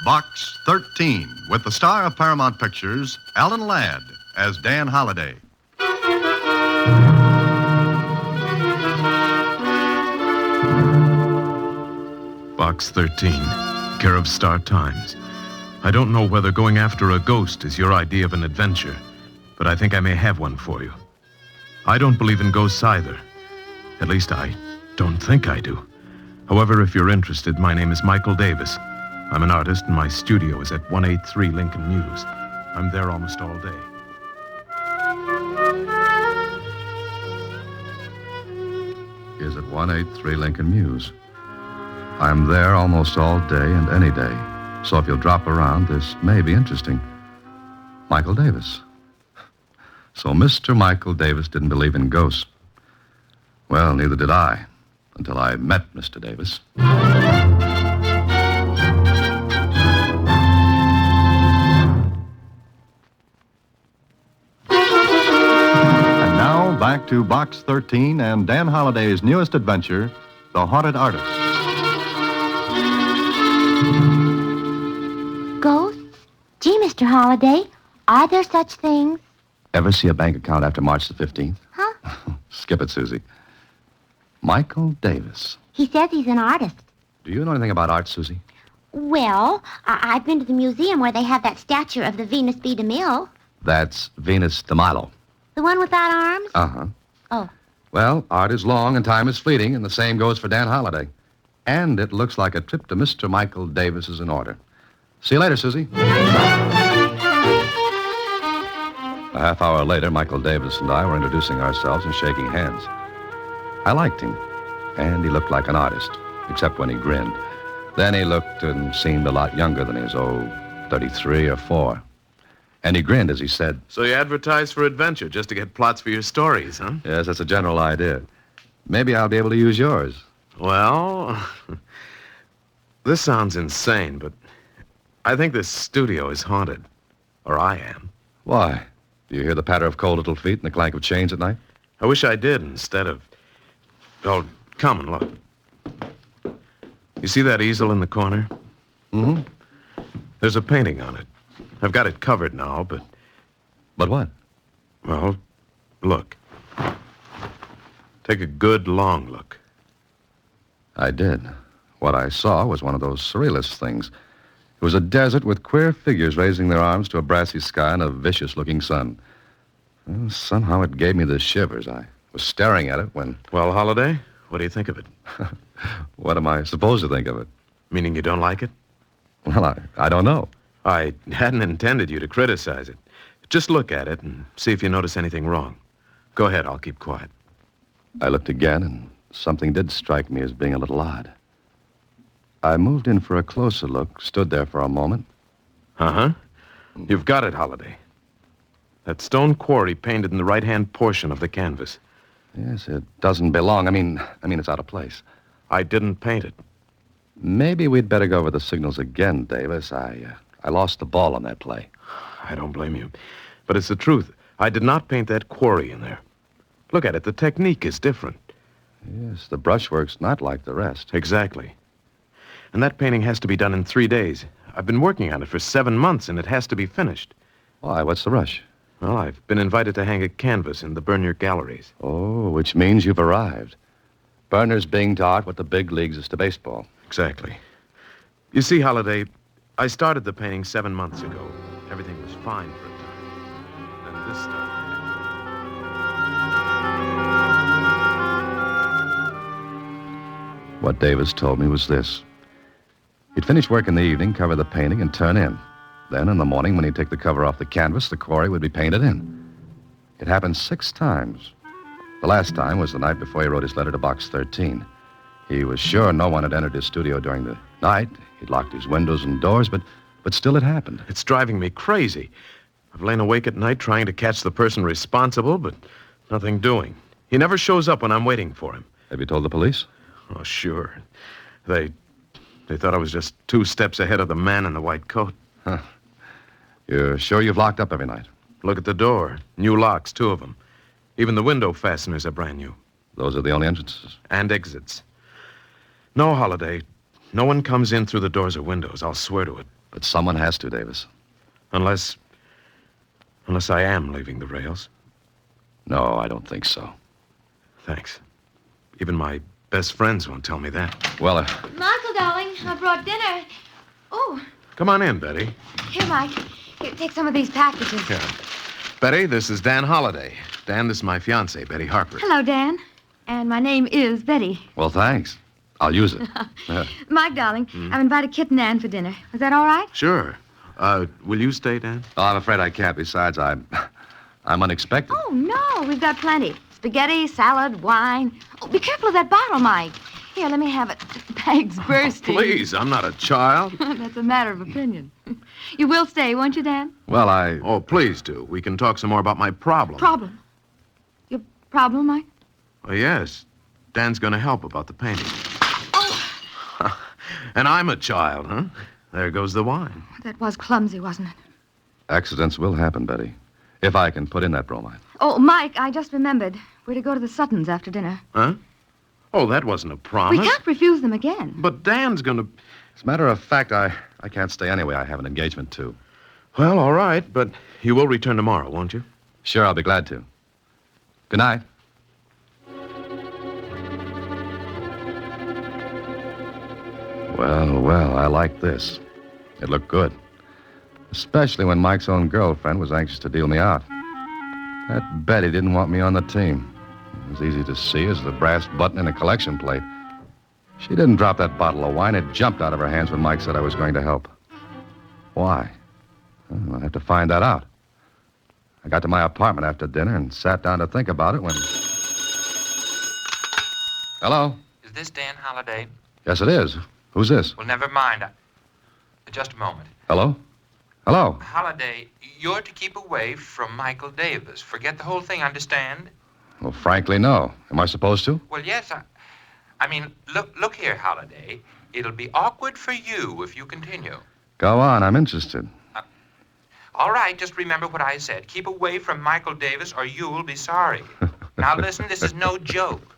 Box 13, with the star of Paramount Pictures, Alan Ladd, as Dan Holliday. Box 13, care of Star Times. I don't know whether going after a ghost is your idea of an adventure, but I think I may have one for you. I don't believe in ghosts either. At least I don't think I do. However, if you're interested, my name is Michael Davis. I'm an artist, and my studio is at 183 Lincoln Mews. I'm there almost all day. Is at 183 Lincoln Mews. I'm there almost all day and any day. So if you'll drop around, this may be interesting. Michael Davis. So Mr. Michael Davis didn't believe in ghosts. Well, neither did I, until I met Mr. Davis. And now, back to Box 13 and Dan Holliday's newest adventure, The Haunted Artist. Ghosts? Gee, Mr. Holliday, are there such things? Ever see a bank account after March the 15th? Huh? Skip it, Suzy. Michael Davis. He says he's an artist. Do you know anything about art, Suzy? Well, I've been to the museum where they have that statue of the Venus B. DeMille. That's Venus de Milo. The one without arms? Uh-huh. Oh. Well, art is long and time is fleeting, and the same goes for Dan Holliday. And it looks like a trip to Mr. Michael Davis is in order. See you later, Suzy. A half hour later, Michael Davis and I were introducing ourselves and shaking hands. I liked him, and he looked like an artist, except when he grinned. Then he looked and seemed a lot younger than he was, 33 or 4. And he grinned as he said, So you advertise for adventure just to get plots for your stories, huh? Yes, that's a general idea. Maybe I'll be able to use yours. Well, this sounds insane, but I think this studio is haunted. Or I am. Why? Do you hear the patter of cold little feet and the clank of chains at night? I wish I did instead of... Oh, come and look. You see that easel in the corner? Mm-hmm. There's a painting on it. I've got it covered now, but... But what? Well, look. Take a good, long look. I did. What I saw was one of those surrealist things. It was a desert with queer figures raising their arms to a brassy sky and a vicious-looking sun. Well, somehow it gave me the shivers. I was staring at it when... Well, Holliday, what do you think of it? What am I supposed to think of it? Meaning you don't like it? Well, I don't know. I hadn't intended you to criticize it. Just look at it and see if you notice anything wrong. Go ahead, I'll keep quiet. I looked again, and something did strike me as being a little odd. I moved in for a closer look, stood there for a moment. Uh-huh. You've got it, Holliday. That stone quarry painted in the right-hand portion of the canvas. Yes, it doesn't belong. I mean, it's out of place. I didn't paint it. Maybe we'd better go over the signals again, Davis. I lost the ball on that play. I don't blame you. But it's the truth. I did not paint that quarry in there. Look at it. The technique is different. Yes, the brushwork's not like the rest. Exactly. And that painting has to be done in 3 days. I've been working on it for 7 months, and it has to be finished. Why? What's the rush? Well, I've been invited to hang a canvas in the Bernier galleries. Oh, which means you've arrived. Berner's being to art what the big leagues is to baseball. Exactly. You see, Holliday, I started the painting 7 months ago. Everything was fine for a time. Then this started. What Davis told me was this. He'd finish work in the evening, cover the painting, and turn in. Then, in the morning, when he'd take the cover off the canvas, the quarry would be painted in. It happened 6 times. The last time was the night before he wrote his letter to Box 13. He was sure no one had entered his studio during the night. He'd locked his windows and doors, but still it happened. It's driving me crazy. I've lain awake at night trying to catch the person responsible, but nothing doing. He never shows up when I'm waiting for him. Have you told the police? Oh, sure. They thought I was just 2 steps ahead of the man in the white coat. Huh. You're sure you've locked up every night? Look at the door. New locks, 2 of them. Even the window fasteners are brand new. Those are the only entrances? And exits. No, Holliday. No one comes in through the doors or windows. I'll swear to it. But someone has to, Davis. Unless I am leaving the rails. No, I don't think so. Thanks. Even my best friends won't tell me that. Well, Michael, darling, I brought dinner. Oh, Come on in, Betty. here, Mike. Here, take some of these packages. Here. Betty, this is Dan Holliday. Dan, this is my fiancée, Betty Harper. Hello, Dan. And my name is Betty. well, thanks. I'll use it. Mike, darling, I've invited Kit and Ann for dinner. Is that all right? Sure. Will you stay, Dan? Oh, I'm afraid I can't. Besides, I'm unexpected. Oh, no, we've got plenty. Spaghetti, salad, wine. Oh, be careful of that bottle, Mike. Here, let me have it. Bag's bursting. Please, I'm not a child. That's a matter of opinion. You will stay, won't you, Dan? Well, Oh, please do. We can talk some more about my problem. Problem. Your problem, Mike? Oh, yes. Dan's going to help about the painting. And I'm a child, huh? There goes the wine. That was clumsy, wasn't it? accidents will happen, Betty. If I can put in that bromide. Oh, Mike, I just remembered. We're to go to the Suttons after dinner. Huh? Oh, that wasn't a promise. We can't refuse them again. But Dan's going to... As a matter of fact, I can't stay anyway. I have an engagement, too. Well, all right, but you will return tomorrow, won't you? Sure, I'll be glad to. Good night. Well, I like this. It looked good. Especially when Mike's own girlfriend was anxious to deal me out. That Betty didn't want me on the team. It was easy to see as the brass button in a collection plate. She didn't drop that bottle of wine. It jumped out of her hands when Mike said I was going to help. Why? Well, I'll have to find that out. I got to my apartment after dinner and sat down to think about it when... Hello? Is this Dan Holliday? Yes, it is. Who's this? Well, never mind. Just a moment. Hello? Hello? Holliday, you're to keep away from Michael Davis. Forget the whole thing, understand? Well, frankly, no. Am I supposed to? Well, yes, I mean, look here, Holliday. It'll be awkward for you if you continue. Go on. I'm interested. All right, just remember what I said. Keep away from Michael Davis or you'll be sorry. Now, listen, this is no joke.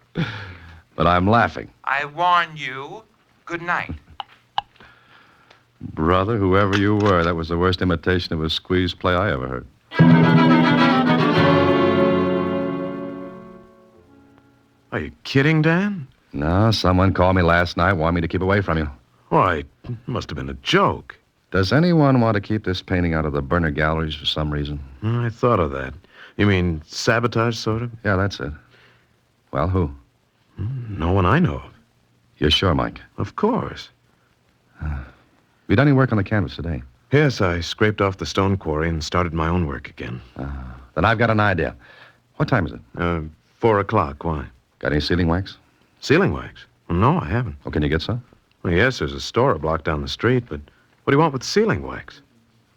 But I'm laughing. I warn you. Good night. Brother, whoever you were, that was the worst imitation of a squeeze play I ever heard. Are you kidding, Dan? No, someone called me last night, wanted me to keep away from you. Why, it must have been a joke. Does anyone want to keep this painting out of the burner galleries for some reason? I thought of that. You mean sabotage, sort of? Yeah, that's it. Well, who? No one I know of. You're sure, Mike? Of course. You done any work on the canvas today? Yes, I scraped off the stone quarry and started my own work again. Then I've got an idea. What time is it? 4 o'clock. Why? Got any sealing wax? Sealing wax? Well, no, I haven't. Oh, can you get some? Well, yes, there's a store a block down the street, but what do you want with sealing wax?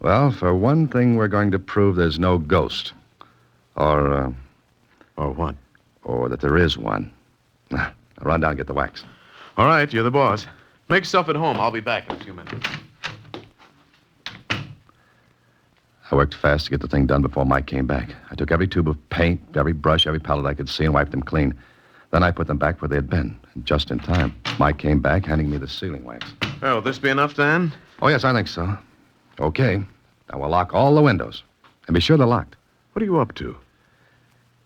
Well, for one thing, we're going to prove there's no ghost. Or what? or that there is one. I'll run down and get the wax. All right, you're the boss. Make yourself at home. I'll be back in a few minutes. I worked fast to get the thing done before Mike came back. I took every tube of paint, every brush, every palette I could see, and wiped them clean. Then I put them back where they had been. And just in time, Mike came back, handing me the sealing wax. Oh, will this be enough, Dan? Oh, yes, I think so. Okay. Now we'll lock all the windows. And be sure they're locked. What are you up to?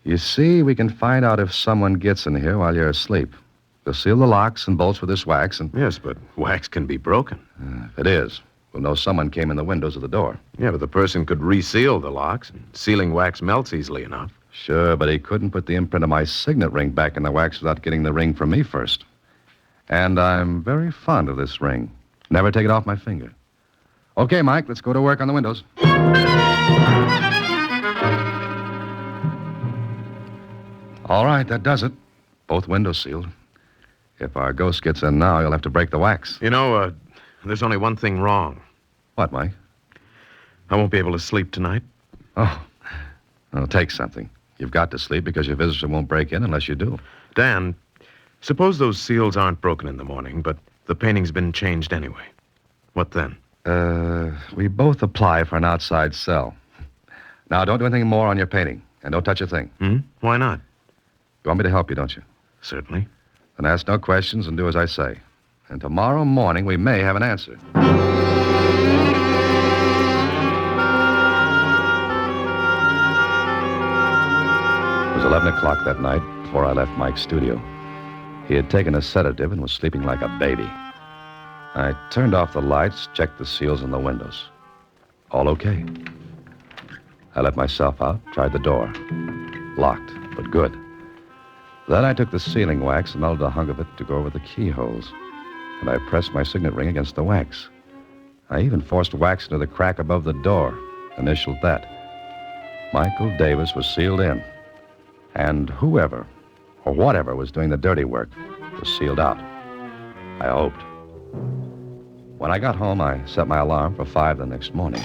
You see, we can find out if someone gets in here while you're asleep. We'll seal the locks and bolts with this wax, and Yes, but wax can be broken. if it is, we'll know someone came in the windows of the door. Yeah, but the person could reseal the locks. And sealing wax melts easily enough. Sure, but he couldn't put the imprint of my signet ring back in the wax without getting the ring from me first. And I'm very fond of this ring. Never take it off my finger. Okay, Mike, let's go to work on the windows. All right, that does it. Both windows sealed. If our ghost gets in now, you'll have to break the wax. You know, there's only one thing wrong. What, Mike? I won't be able to sleep tonight. Oh, well, take something. You've got to sleep because your visitor won't break in unless you do. Dan, suppose those seals aren't broken in the morning, but the painting's been changed anyway. What then? We both apply for an outside cell. Now, don't do anything more on your painting, and don't touch a thing. Why not? You want me to help you, don't you? Certainly. Then ask no questions and do as I say. And tomorrow morning, we may have an answer. 11 o'clock that night before I left Mike's studio. He had taken a sedative and was sleeping like a baby. I turned off the lights, checked the seals in the windows. All okay. I let myself out, tried the door. Locked, but good. Then I took the sealing wax and melted a hunk of it to go over the keyholes. And I pressed my signet ring against the wax. I even forced wax into the crack above the door, initialed that. Michael Davis was sealed in. And whoever, or whatever, was doing the dirty work was sealed out. I hoped. When I got home, I set my alarm for 5 the next morning.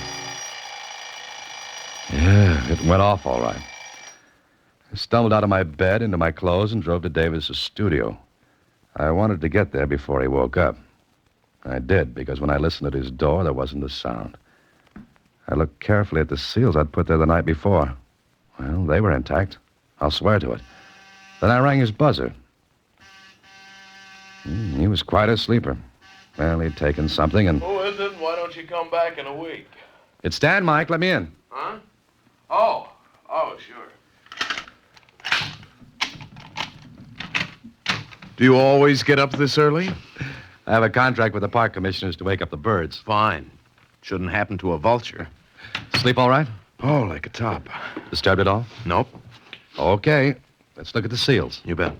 Yeah, it went off all right. I stumbled out of my bed, into my clothes, and drove to Davis's studio. I wanted to get there before he woke up. I did, because when I listened at his door, there wasn't a sound. I looked carefully at the seals I'd put there the night before. Well, they were intact. I'll swear to it. Then I rang his buzzer. He was quite a sleeper. Well, he'd taken something and... Who is it? Why don't you come back in a week? It's Dan, Mike. Let me in. Huh? Oh, sure. Do you always get up this early? I have a contract with the park commissioners to wake up the birds. Fine. Shouldn't happen to a vulture. Sleep all right? Oh, like a top. Disturbed at all? Nope. Okay. Let's look at the seals. You bet.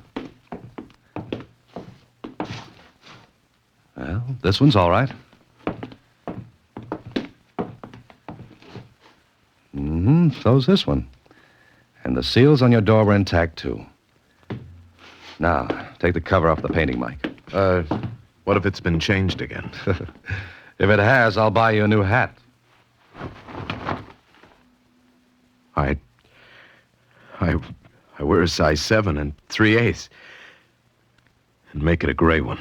Well, this one's all right. So's this one. And the seals on your door were intact, too. Now, take the cover off the painting, Mike. What if it's been changed again? If it has, I'll buy you a new hat. I wear a size 7 and 3/8. And make it a gray one.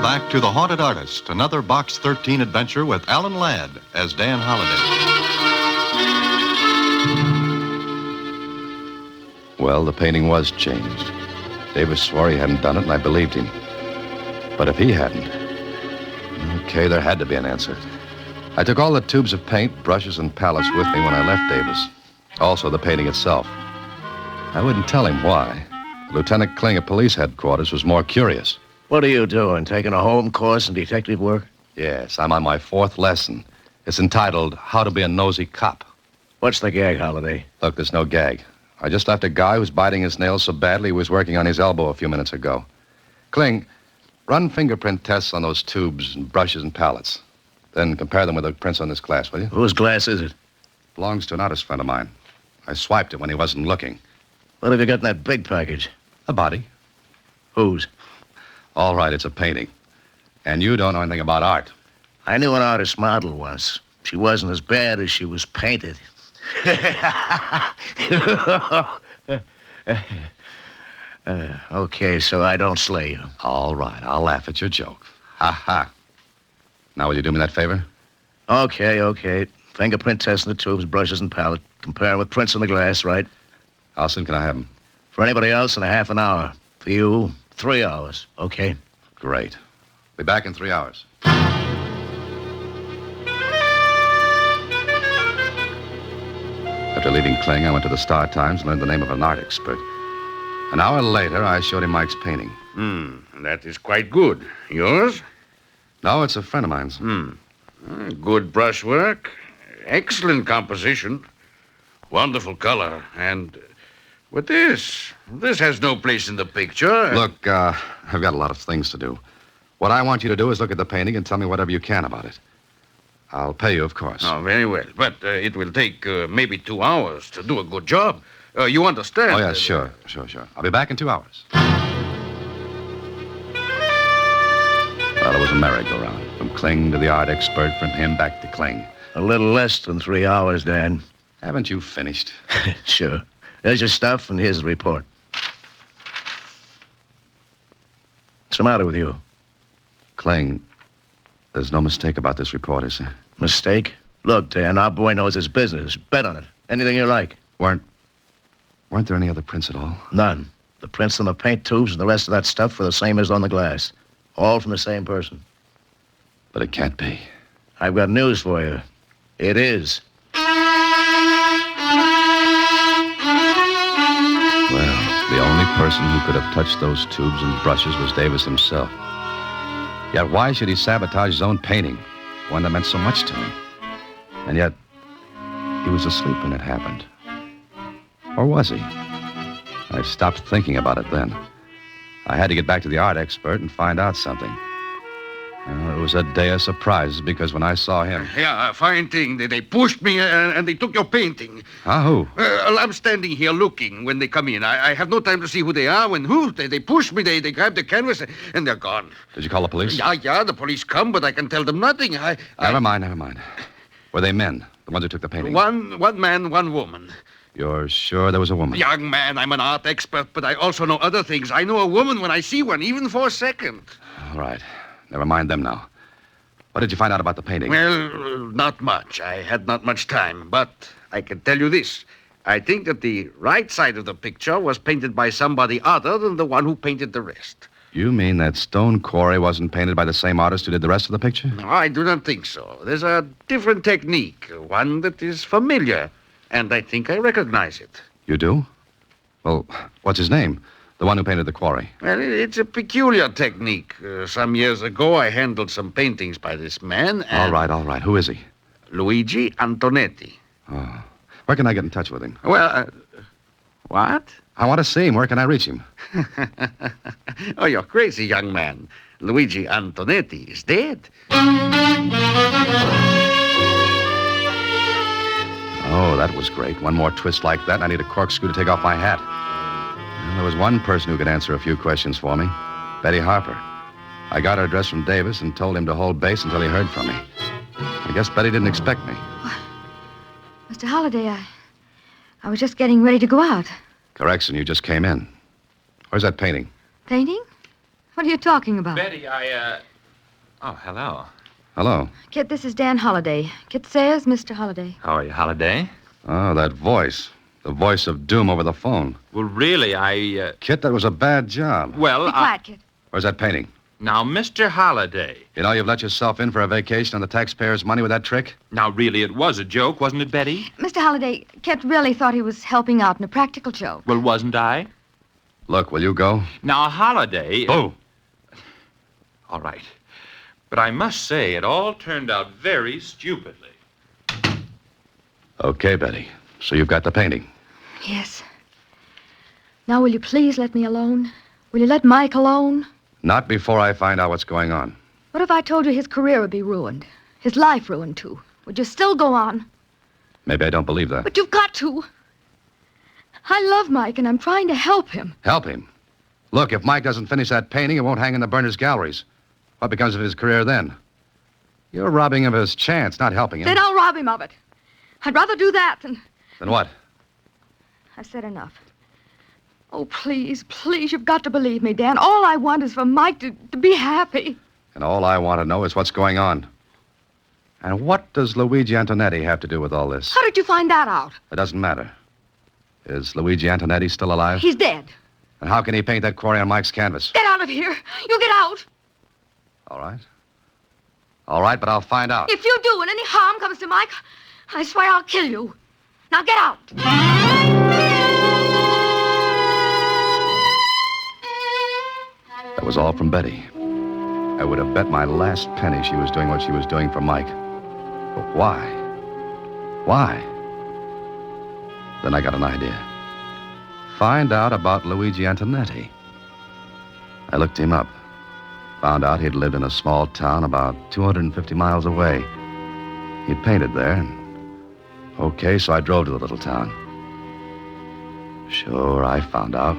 Back to The Haunted Artist, another Box 13 adventure with Alan Ladd as Dan Holliday. Well, the painting was changed. Davis swore he hadn't done it, and I believed him. But if he hadn't... Okay, there had to be an answer. I took all the tubes of paint, brushes, and palettes with me when I left Davis. Also the painting itself. I wouldn't tell him why. Lieutenant Kling at police headquarters was more curious. What are you doing, taking a home course in detective work? Yes, I'm on my 4th lesson. It's entitled, How to Be a Nosy Cop. What's the gag, Holliday? Look, there's no gag. I just left a guy who's biting his nails so badly he was working on his elbow a few minutes ago. Kling, run fingerprint tests on those tubes and brushes and palettes. Then compare them with the prints on this glass, will you? Whose glass is it? Belongs to an artist friend of mine. I swiped it when he wasn't looking. What have you got in that big package? A body. Whose? All right, it's a painting. And you don't know anything about art. I knew an artist model once. She wasn't as bad as she was painted. Okay, so I don't slay you. All right, I'll laugh at your joke. Ha ha. Now, will you do me that favor? Okay. Fingerprint testing the tubes, brushes, and palette. Comparing with prints on the glass, right? How soon can I have them? For anybody else, in a half an hour. For you, 3 hours, okay? Great. Be back in 3 hours. After leaving Kling, I went to the Star-Times and learned the name of an art expert. An hour later, I showed him Mike's painting. That is quite good. Yours? No, it's a friend of mine's. Good brushwork. Excellent composition. Wonderful color. And with this has no place in the picture. Look, I've got a lot of things to do. What I want you to do is look at the painting and tell me whatever you can about it. I'll pay you, of course. Oh, very well. But it will take maybe 2 hours to do a good job. You understand? Oh, yeah, sure. I'll be back in 2 hours. Well, it was a merry-go-round. From Kling to the art expert, from him back to Kling. A little less than 3 hours, Dan. Haven't you finished? Sure. There's your stuff, and here's the report. What's the matter with you? Kling, there's no mistake about this report, is there? Mistake? Look, Dan, our boy knows his business. Bet on it. Anything you like. Weren't there any other prints at all? None. The prints on the paint tubes and the rest of that stuff were the same as on the glass. All from the same person. But it can't be. I've got news for you. It is. Well, the only person who could have touched those tubes and brushes was Davis himself. Yet why should he sabotage his own painting, one that meant so much to him? And yet, he was asleep when it happened. Or was he? I stopped thinking about it then. I had to get back to the art expert and find out something. Well, it was a day of surprises because when I saw him... Yeah, fine thing. They pushed me and they took your painting. Who? I'm standing here looking when they come in. I have no time to see who they are. When who? They push me, they grab the canvas, and they're gone. Did you call the police? Yeah, the police come, but I can tell them nothing. Never mind. Were they men, the ones who took the painting? One man, one woman. You're sure there was a woman? Young man, I'm an art expert, but I also know other things. I know a woman when I see one, even for a second. All right. Never mind them now. What did you find out about the painting? Well, not much. I had not much time, but I can tell you this. I think that the right side of the picture was painted by somebody other than the one who painted the rest. You mean that stone quarry wasn't painted by the same artist who did the rest of the picture? No, I do not think so. There's a different technique, one that is familiar, and I think I recognize it. You do? Well, what's his name? The one who painted the quarry. Well, it's a peculiar technique. Some years ago, I handled some paintings by this man. And All right. Who is he? Luigi Antonetti. Oh. Where can I get in touch with him? Well, what? I want to see him. Where can I reach him? Oh, you're crazy, young man. Luigi Antonetti is dead. Oh, that was great. One more twist like that, and I need a corkscrew to take off my hat. Well, there was one person who could answer a few questions for me. Betty Harper. I got her address from Davis and told him to hold base until he heard from me. I guess Betty didn't expect me. Mr. Holliday, I was just getting ready to go out. Correction, you just came in. Where's that painting? Painting? What are you talking about? Betty, Oh, hello. Hello. Kit, this is Dan Holliday. Kit says, Mr. Holliday. How are you, Holliday? Oh, that voice. The voice of doom over the phone. Well, really, Kit, that was a bad job. Well, Be quiet, Kit. Where's that painting? Now, Mr. Holliday. You know, you've let yourself in for a vacation on the taxpayers' money with that trick? Now, really, it was a joke, wasn't it, Betty? Mr. Holliday, Kit really thought he was helping out in a practical joke. Well, wasn't I? Look, will you go? Now, Holliday... Oh. All right. But I must say, it all turned out very stupidly. Okay, Betty. So you've got the painting. Yes. Now, will you please let me alone? Will you let Mike alone? Not before I find out what's going on. What if I told you his career would be ruined? His life ruined, too? Would you still go on? Maybe I don't believe that. But you've got to. I love Mike, and I'm trying to help him. Help him? Look, if Mike doesn't finish that painting, it won't hang in the Burners' galleries. What becomes of his career then? You're robbing him of his chance, not helping him. Then I'll rob him of it. I'd rather do that than... Then what? I said enough. Oh, please, you've got to believe me, Dan. All I want is for Mike to be happy. And all I want to know is what's going on. And what does Luigi Antonetti have to do with all this? How did you find that out? It doesn't matter. Is Luigi Antonetti still alive? He's dead. And how can he paint that quarry on Mike's canvas? Get out of here. You get out. All right. All right, but I'll find out. If you do and any harm comes to Mike, I swear I'll kill you. Now get out. That was all from Betty. I would have bet my last penny she was doing what she was doing for Mike. But why? Why? Then I got an idea. Find out about Luigi Antonetti. I looked him up. Found out he'd lived in a small town about 250 miles away. He'd painted there. Okay, so I drove to the little town. Sure, I found out.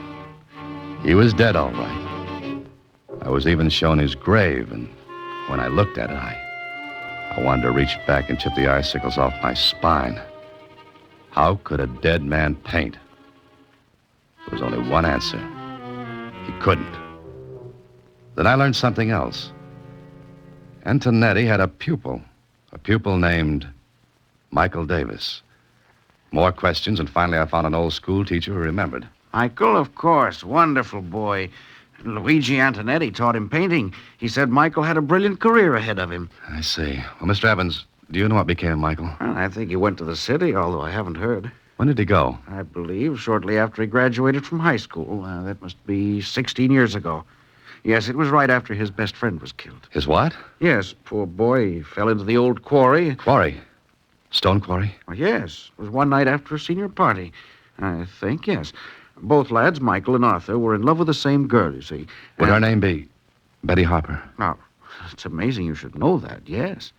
He was dead, all right. I was even shown his grave, and when I looked at it, I wanted to reach back and chip the icicles off my spine. How could a dead man paint? There was only one answer. He couldn't. Then I learned something else. Antonetti had a pupil named Michael Davis. More questions, and finally I found an old school teacher who remembered. Michael, of course. Wonderful boy. Luigi Antonetti taught him painting. He said Michael had a brilliant career ahead of him. I see. Well, Mr. Evans, do you know what became of Michael? Well, I think he went to the city, although I haven't heard. When did he go? I believe shortly after he graduated from high school. That must be 16 years ago. Yes, it was right after his best friend was killed. His what? Yes, poor boy. He fell into the old quarry. Quarry? Stone quarry? Oh, yes. It was one night after a senior party. I think, yes. Both lads, Michael and Arthur, were in love with the same girl, you see. Would her name be Betty Harper? Now, it's amazing you should know that, yes.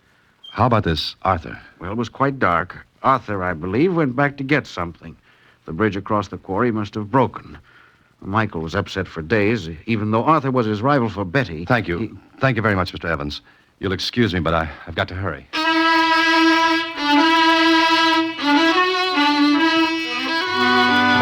How about this Arthur? Well, it was quite dark. Arthur, I believe, went back to get something. The bridge across the quarry must have broken. Michael was upset for days, even though Arthur was his rival for Betty. Thank you. Thank you very much, Mr. Evans. You'll excuse me, but I've got to hurry. I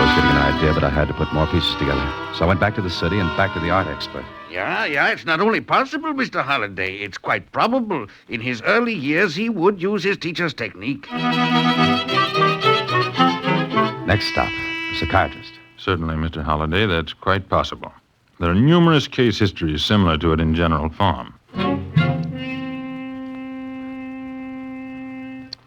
was getting an idea, but I had to put more pieces together. So I went back to the city and back to the art expert. Yeah, it's not only possible, Mr. Holliday. It's quite probable. In his early years, he would use his teacher's technique. Next stop, a psychiatrist. Certainly, Mr. Holliday, that's quite possible. There are numerous case histories similar to it in general form.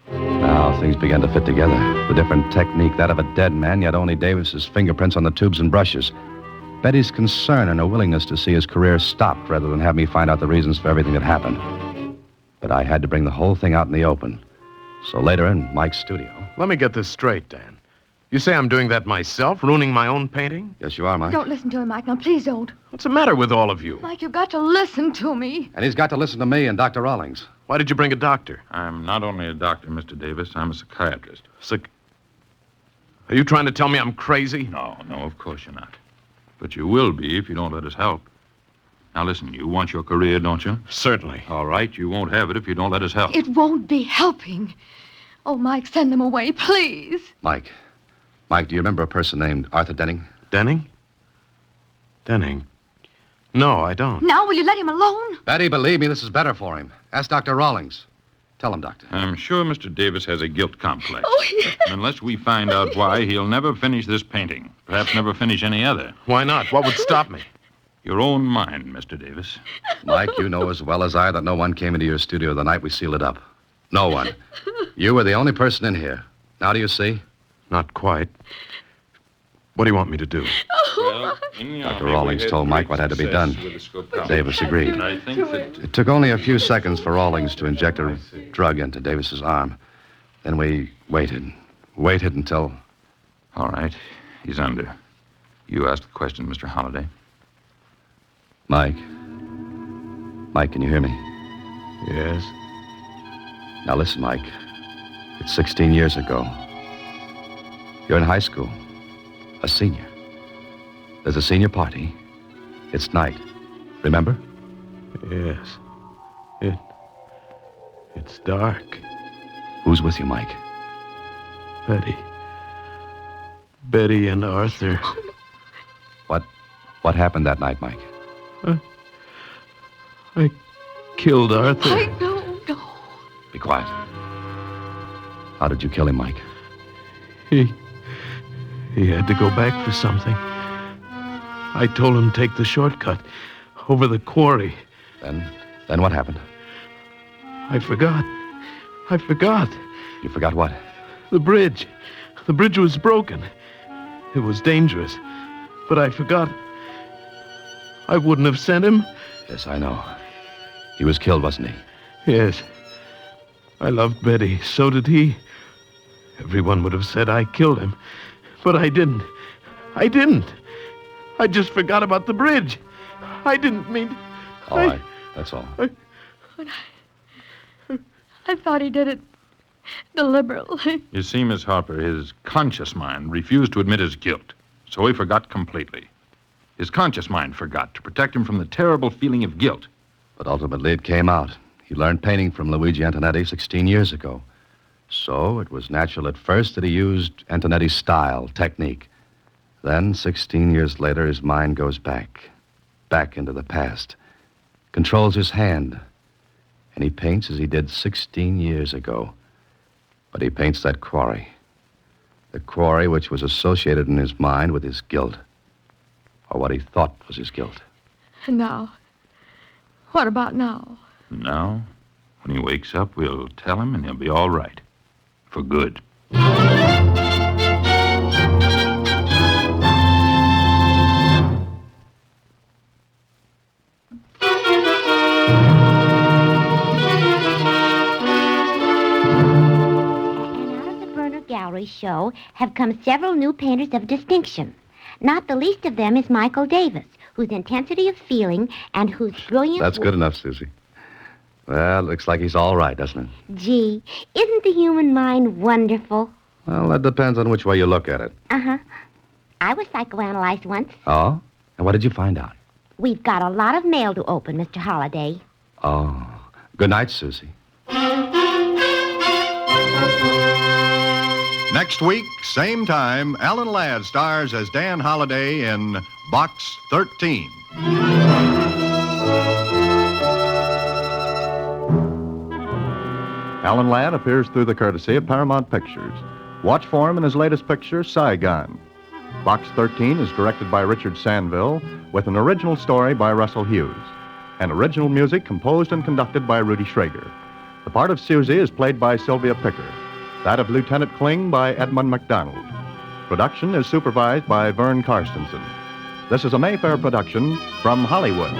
Now things began to fit together. The different technique, that of a dead man, yet only Davis's fingerprints on the tubes and brushes. Betty's concern and her willingness to see his career stopped rather than have me find out the reasons for everything that happened. But I had to bring the whole thing out in the open. So later in Mike's studio... Let me get this straight, Dan. You say I'm doing that myself, ruining my own painting? Yes, you are, Mike. Don't listen to him, Mike. No, please don't. What's the matter with all of you? Mike, you've got to listen to me. And he's got to listen to me and Dr. Rawlings. Why did you bring a doctor? I'm not only a doctor, Mr. Davis, I'm a psychiatrist. Are you trying to tell me I'm crazy? No, of course you're not. But you will be if you don't let us help. Now listen, you want your career, don't you? Certainly. All right, you won't have it if you don't let us help. It won't be helping. Oh, Mike, send them away, please. Mike, do you remember a person named Arthur Denning? Denning? No, I don't. Now, will you let him alone? Betty, believe me, this is better for him. Ask Dr. Rawlings. Tell him, Doctor. I'm sure Mr. Davis has a guilt complex. Oh, yes. Unless we find out why, he'll never finish this painting. Perhaps never finish any other. Why not? What would stop me? Your own mind, Mr. Davis. Mike, you know as well as I that no one came into your studio the night we sealed it up. No one. You were the only person in here. Now do you see? Not quite. What do you want me to do? Well, Dr. Rawlings told Mike what had to be done. Davis agreed. I think that... It took only a few seconds for Rawlings to inject a drug into Davis's arm. Then we waited until... All right, he's under. You asked the question, Mr. Holliday. Mike, can you hear me? Yes. Now listen, Mike. It's 16 years ago. You're in high school. A senior. There's a senior party. It's night. Remember? Yes. It's dark. Who's with you, Mike? Betty and Arthur. What happened that night, Mike? I killed Arthur. Mike, no. Be quiet. How did you kill him, Mike? He had to go back for something. I told him to take the shortcut over the quarry. Then what happened? I forgot. You forgot what? The bridge. The bridge was broken. It was dangerous. But I forgot. I wouldn't have sent him. Yes, I know. He was killed, wasn't he? Yes. I loved Betty. So did he. Everyone would have said I killed him. But I didn't. I just forgot about the bridge. I didn't mean... All right. That's all. I thought he did it deliberately. You see, Miss Harper, his conscious mind refused to admit his guilt, so he forgot completely. His conscious mind forgot to protect him from the terrible feeling of guilt. But ultimately it came out. He learned painting from Luigi Antonetti 16 years ago. So it was natural at first that he used Antonetti's style, technique. Then, 16 years later, his mind goes back into the past, controls his hand, and he paints as he did 16 years ago. But he paints that quarry. The quarry which was associated in his mind with his guilt, or what he thought was his guilt. And now? What about now? Now, when he wakes up, we'll tell him and he'll be all right. For good. Gallery show have come several new painters of distinction. Not the least of them is Michael Davis, whose intensity of feeling and whose brilliant... That's good enough, Suzy. Well, looks like he's all right, doesn't it? Gee, isn't the human mind wonderful? Well, that depends on which way you look at it. Uh-huh. I was psychoanalyzed once. Oh? And what did you find out? We've got a lot of mail to open, Mr. Holliday. Oh. Good night, Suzy. Next week, same time, Alan Ladd stars as Dan Holliday in Box 13. Alan Ladd appears through the courtesy of Paramount Pictures. Watch for him in his latest picture, Saigon. Box 13 is directed by Richard Sanville with an original story by Russell Hughes. And original music composed and conducted by Rudy Schrager. The part of Suzy is played by Sylvia Picker. That of Lieutenant Kling by Edmond MacDonald. Production is supervised by Vern Carstensen. This is a Mayfair production from Hollywood.